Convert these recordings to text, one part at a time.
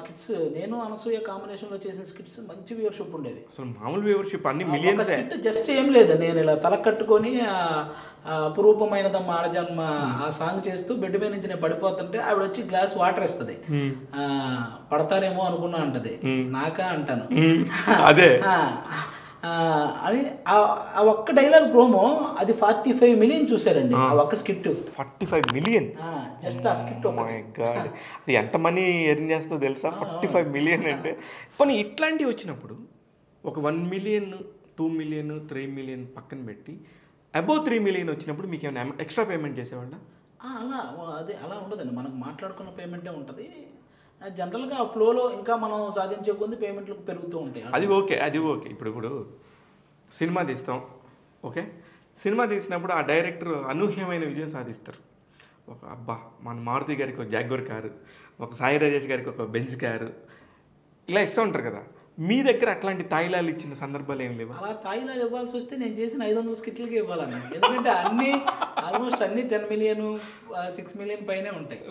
Skits నేను అనసూయ కాంబినేషన్లో చేసిన స్కిట్స్ మంచి వ్యూవర్షిప్ ఉండేవి. అసలు మామూలు వ్యూవర్షిప్ అన్ని మిలియన్స్. స్కిట్ జస్ట్ ఏం లేదు, నేను ఇలా తల కట్టుకొని అపురూపమైనదమ్మ ఆడజన్మ ఆ సాంగ్ చేస్తూ బెడ్ మీద నుంచి నేను పడిపోతుంటే ఆవిడ వచ్చి గ్లాస్ వాటర్ ఇస్తుంది. పడతారేమో అనుకున్నా అంటది, నాకా అంటాను అదే అని. ఆ ఒక్క డైలాగ్ ప్రోమో అది 45 మిలియన్ చూసారండి ఆ ఒక్క స్కిట్. 45 మిలియన్ జస్ట్ ఆ స్కిట్. అది ఎంత మనీ ఎర్న్ చేస్తుందో తెలుసా? 45 మిలియన్ అంటే. కానీ ఇట్లాంటివి వచ్చినప్పుడు ఒక 1 మిలియన్ 2 మిలియన్ 3 మిలియన్ పక్కన పెట్టి అబౌవ్ 3 మిలియన్ వచ్చినప్పుడు మీకు ఏమైనా ఎక్స్ట్రా పేమెంట్ చేసేవాళ్ళ? అలా ఉండదండి, మనకు మాట్లాడుకున్న పేమెంటే ఉంటుంది. జనరల్గా ఆ ఫ్లోలో ఇంకా మనం సాధించే కొద్ది పేమెంట్లు పెరుగుతూ ఉంటాయి. అది ఓకే. ఇప్పుడు సినిమా తీస్తాం, ఓకే. సినిమా తీసినప్పుడు ఆ డైరెక్టర్ అనూహ్యమైన విజయం సాధిస్తారు. ఒక మన మారుతి గారికి ఒక జాగ్వర్ కారు, ఒక సాయి రాజేష్ గారికి ఒక బెంజ్ కారు, ఇలా ఇస్తూ ఉంటారు కదా. మీ దగ్గర అట్లాంటి తాయిలాలు ఇచ్చిన సందర్భాలు ఏం లేవు? అలా తాయిలాలు ఇవ్వాల్సి వస్తే నేను చేసిన 500 స్కిట్లకి ఇవ్వాలన్నా, ఎందుకంటే ఆల్మోస్ట్ అన్ని 10 మిలియన్ 6 మిలియన్ పైనే ఉంటాయి.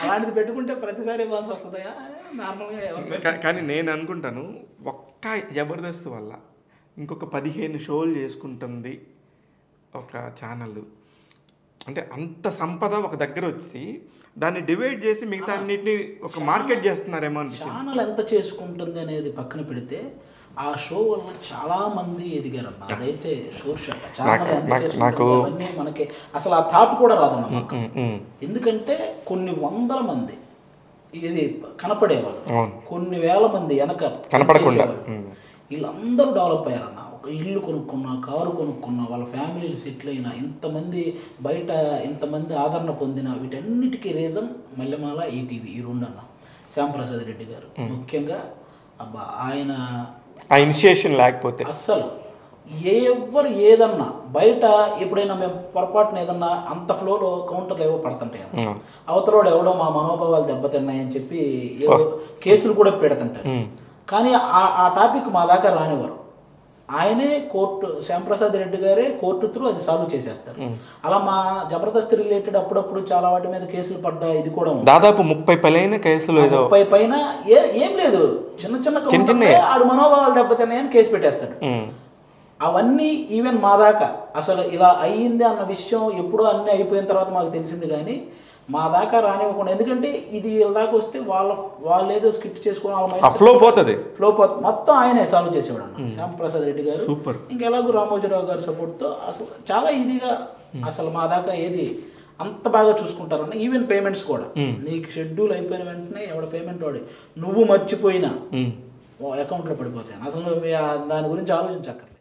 అలాంటిది పెట్టుకుంటే ప్రతిసారి ఇవ్వాల్సి వస్తుంది నార్మల్గా. కానీ నేను అనుకుంటాను ఒక్క జబర్దస్త్ వల్ల ఇంకొక 15 షోలు చేసుకుంటుంది ఒక ఛానల్. అంటే అంత సంపద ఒక దగ్గర వచ్చి దాన్ని డివైడ్ చేసి మిగతా అన్నిటిని ఒక మార్కెట్ చేస్తున్నారేమో అనిపిస్తుంది. ఛానల్ ఎంత చేసుకుంటుంది అనేది పక్కన పెడితే ఆ షో వల్ల చాలా మంది ఎదిగారు అన్న. అదైతే షోర్ షాట్. ఛానల్ ఎంత చేసుకుంటుంది మనకి అసలు ఆ థాట్ కూడా రాదన్న. ఎందుకంటే కొన్ని వందల మంది ఇది కనపడేవాళ్ళు, కొన్ని వేల మంది వెనక కనపడకుండా వీళ్ళందరూ డెవలప్ అయ్యారన్న. ఒక ఇల్లు కొనుక్కున్నా, కారు కొనుక్కున్నా, వాళ్ళ ఫ్యామిలీలు సెటిల్ అయినా, ఇంతమంది బయట ఇంతమంది ఆదరణ పొందిన వీటన్నిటికీ రీజన్ మల్లెమాల ఈటీవీ ఈ రెండు అన్న. శ్యాంప్రసాద్ రెడ్డి గారు ముఖ్యంగా ఆయన ఇనిషియేషన్ లేకపోతే అస్సలు ఎవరు ఏదన్నా బయట ఎప్పుడైనా మేము పొరపాటున ఏదన్నా అంత ఫ్లోలో కౌంటర్లు ఏవో పడుతుంటాయి, అవతలోడు ఎవడో మా మనోభావాలు దెబ్బతిన్నాయని చెప్పి కేసులు కూడా పెడుతుంటారు. కానీ ఆ టాపిక్ మా దాకా రానివ్వరు. ఆయనే కోర్టు, శ్యాంప్రసాద్ రెడ్డి గారే కోర్టు త్రూ అది సాల్వ్ చేసేస్తారు. అలా మా జబర్దస్త్ రిలేటెడ్ అప్పుడప్పుడు చాలా వాటి మీద కేసులు పడ్డా ఇది కూడా దాదాపు 30 పైన కేసులు, 30 పైన ఏం లేదు, చిన్న ఆడు మనోభావాలు దెబ్బతిన్నాయని కేసు పెట్టేస్తాడు. అవన్నీ ఈవెన్ మా దాకా అసలు ఇలా అయ్యింది అన్న విషయం ఎప్పుడో అన్నీ అయిపోయిన తర్వాత మాకు తెలిసింది, కానీ మా దాకా రానివ్వకుండా. ఎందుకంటే ఇది వీళ్ళ దాకా వస్తే వాళ్ళు ఏదో స్కిట్ చేసుకోవడం ఫ్లో పోతుంది మొత్తం ఆయనే సాల్వ్ చేసేవాడు అన్న శ్యాంప్రసాద్ రెడ్డి గారు. ఇంకెలాగో రామోజీరావు గారి సపోర్ట్తో అసలు చాలా ఈజీగా అసలు మా దాకా ఏది అంత బాగా చూసుకుంటారన్న. ఈవెన్ పేమెంట్స్ కూడా నీకు షెడ్యూల్ అయిపోయిన వెంటనే ఎవడ పేమెంట్ వాడి నువ్వు మర్చిపోయినా అకౌంట్లో పడిపోతాయి. అసలు దాని గురించి ఆలోచించక్కర్లేదు.